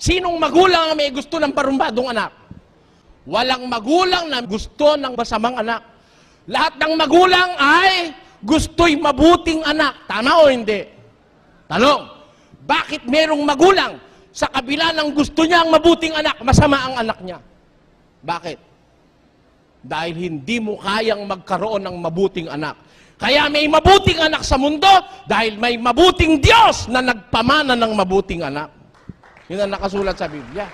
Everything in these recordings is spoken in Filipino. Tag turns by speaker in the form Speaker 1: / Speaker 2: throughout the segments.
Speaker 1: Sinong magulang ang may gusto ng barumbadong anak? Walang magulang na gusto ng masamang anak. Lahat ng magulang ay gusto'y mabuting anak. Tama o hindi? Tanong, bakit merong magulang sa kabila ng gusto niya ang mabuting anak, masama ang anak niya? Bakit? Dahil hindi mo kayang magkaroon ng mabuting anak. Kaya may mabuting anak sa mundo dahil may mabuting Diyos na nagpamana ng mabuting anak. Yun ang nakasulat sa Biblia.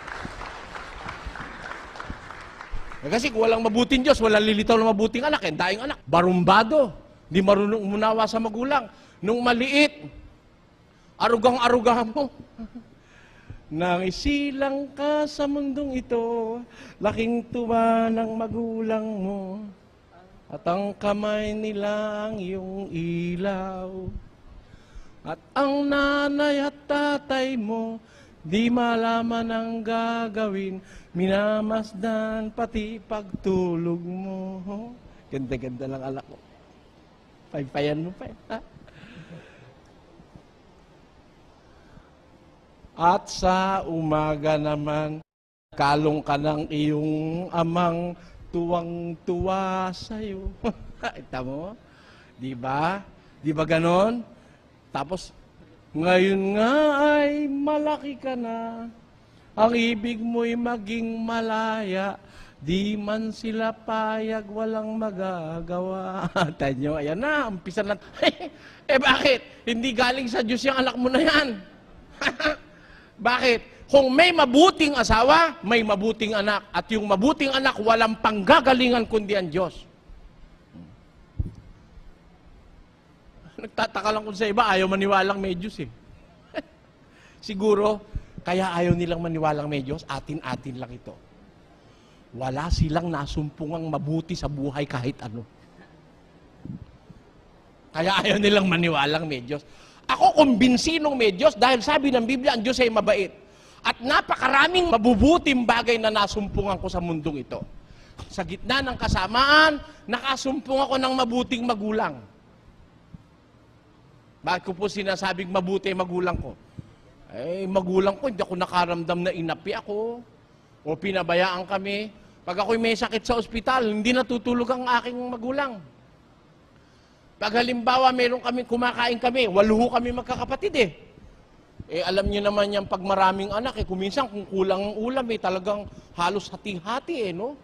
Speaker 1: Kasi kung walang mabuting Diyos, walang lilitaw na mabuting anak, daing anak. Barumbado, di marunong umunawa sa magulang. Nung maliit, arugang-arugahan mo. Nang isilang ka sa mundong ito, laking tuwa ng magulang mo. At ang kamay nila ang iyong ilaw. At ang nanay at tatay mo, di malaman ang gagawin, minamasdan pati pagtulog mo. Ganda-ganda lang alak ko. Paypayan mo pa ha? At sa umaga naman, kalong ka ng iyong amang tuwang-tuwa sa'yo. Ita mo? Di ba? Di ba ganon? Tapos, ngayon nga ay malaki ka na, ang ibig mo'y maging malaya, di man sila payag, walang magagawa. Tanyo, ayan na, umpisa na. Bakit? Hindi galing sa Diyos yung anak mo na yan. Bakit? Kung may mabuting asawa, may mabuting anak. At yung mabuting anak, walang panggagalingan kundi ang Diyos. Nagtataka lang kung sa iba, ayaw maniwalang may Diyos eh. Siguro, kaya ayaw nilang maniwalang may Diyos, atin-atin lang ito. Wala silang nasumpungang mabuti sa buhay kahit ano. Kaya ayaw nilang maniwalang may Diyos. Ako kumbinsinong may Diyos dahil sabi ng Biblia, ang Diyos ay mabait. At napakaraming mabubuting bagay na nasumpungan ko sa mundong ito. Sa gitna ng kasamaan, nakasumpung ako ng mabuting magulang. Bakit ko po sinasabing mabuti magulang ko? Eh, magulang ko, hindi ako nakaramdam na inapi ako o pinabayaan kami. Pag ako'y may sakit sa ospital, hindi natutulog ang aking magulang. Pag halimbawa, meron kami, kumakain kami, 8 kami magkakapatid eh. Eh, alam niyo naman yan, pag maraming anak, kuminsan kung kulang ang ulam, talagang halos hati-hati no?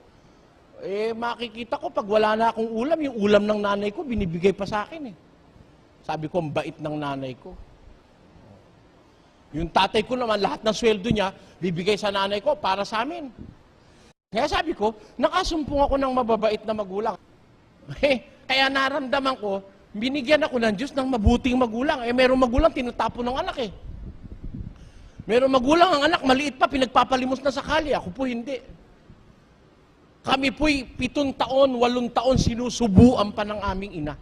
Speaker 1: Eh, makikita ko, pag wala na akong ulam, yung ulam ng nanay ko, binibigay pa sa akin Sabi ko, ang bait ng nanay ko. Yung tatay ko naman, lahat ng sweldo niya, bibigay sa nanay ko para sa amin. Kaya sabi ko, nakasumpong ako ng mababait na magulang. Kaya naramdaman ko, binigyan ako ng Diyos ng mabuting magulang. Merong magulang, tinatapon ng anak Merong magulang, ang anak, maliit pa, pinagpapalimos na sa kali. Ako po hindi. Kami po'y 7 taon, 8 taon sinusubuan pa ng aming ina.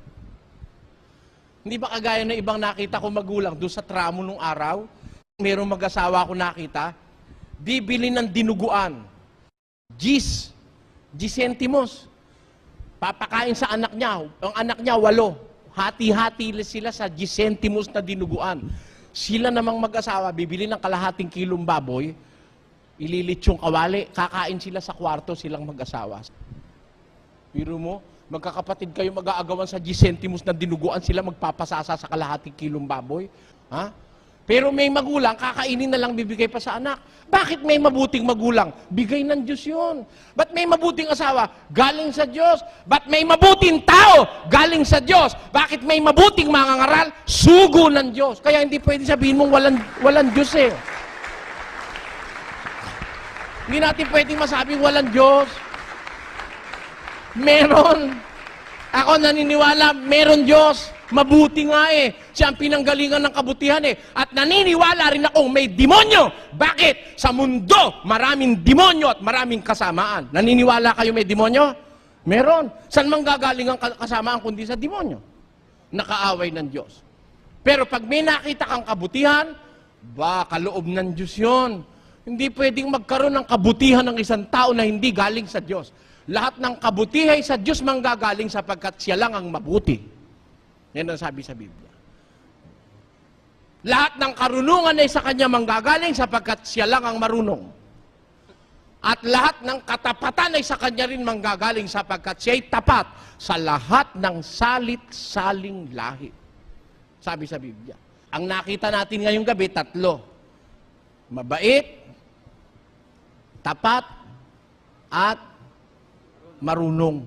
Speaker 1: Hindi ba kagaya ng ibang nakita ko magulang doon sa tramo nung araw? Merong mag-asawa ko nakita, bibili ng dinuguan. 10 centimos. Papakain sa anak niya. Ang anak niya, 8. Hati-hati sila sa 10 centimos na dinuguan. Sila namang mag-asawa, bibili ng kalahating kilong baboy, ililit yung kawali, kakain sila sa kwarto silang mag-asawa. Biro mo, magkakapatid kayo mag-aagawan sa 10 centimos na dinuguan, sila magpapasasa sa kalahating kilong baboy. Ha? Pero may magulang, kakainin na lang bibigay pa sa anak. Bakit may mabuting magulang? Bigay ng Diyos yun. Ba't may mabuting asawa? Galing sa Diyos. Ba't may mabuting tao? Galing sa Diyos. Bakit may mabuting mangangaral? Sugo ng Diyos. Kaya hindi pwede sabihin mong walang Diyos Hindi natin pwedeng masabing walang Diyos. Meron. Ako naniniwala, meron Diyos. Mabuti nga Siya ang pinanggalingan ng kabutihan At naniniwala rin akong may demonyo. Bakit? Sa mundo, maraming demonyo at maraming kasamaan. Naniniwala kayo may demonyo? Meron. Saan man gagaling ang kasamaan kundi sa demonyo? Nakaaway ng Diyos. Pero pag may nakita kang kabutihan, kaloob ng Diyos yun. Hindi pwedeng magkaroon ng kabutihan ng isang tao na hindi galing sa Diyos. Lahat ng kabutihan sa Diyos manggagaling sapagkat siya lang ang mabuti. Yan ang sabi sa Biblia. Lahat ng karunungan ay sa kanya manggagaling sapagkat siya lang ang marunong. At lahat ng katapatan ay sa kanya rin manggagaling sapagkat siya ay tapat sa lahat ng salit-saling lahi. Sabi sa Biblia. Ang nakita natin ngayong gabi, 3. Mabait, tapat, at marunong.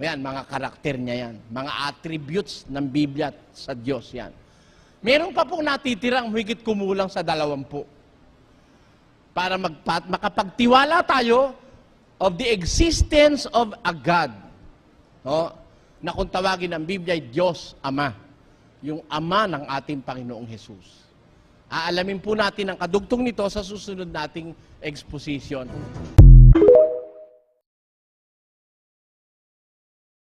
Speaker 1: Yan, mga karakter niya yan. Mga attributes ng Biblia sa Diyos yan. Meron pa pong natitirang higit kumulang sa 20. Para makapagtiwala tayo of the existence of a God. No? Na kung tawagin ng Biblia ay Diyos Ama. Yung Ama ng ating Panginoong Hesus. Aalamin po natin ang kadugtong nito sa susunod nating exposition.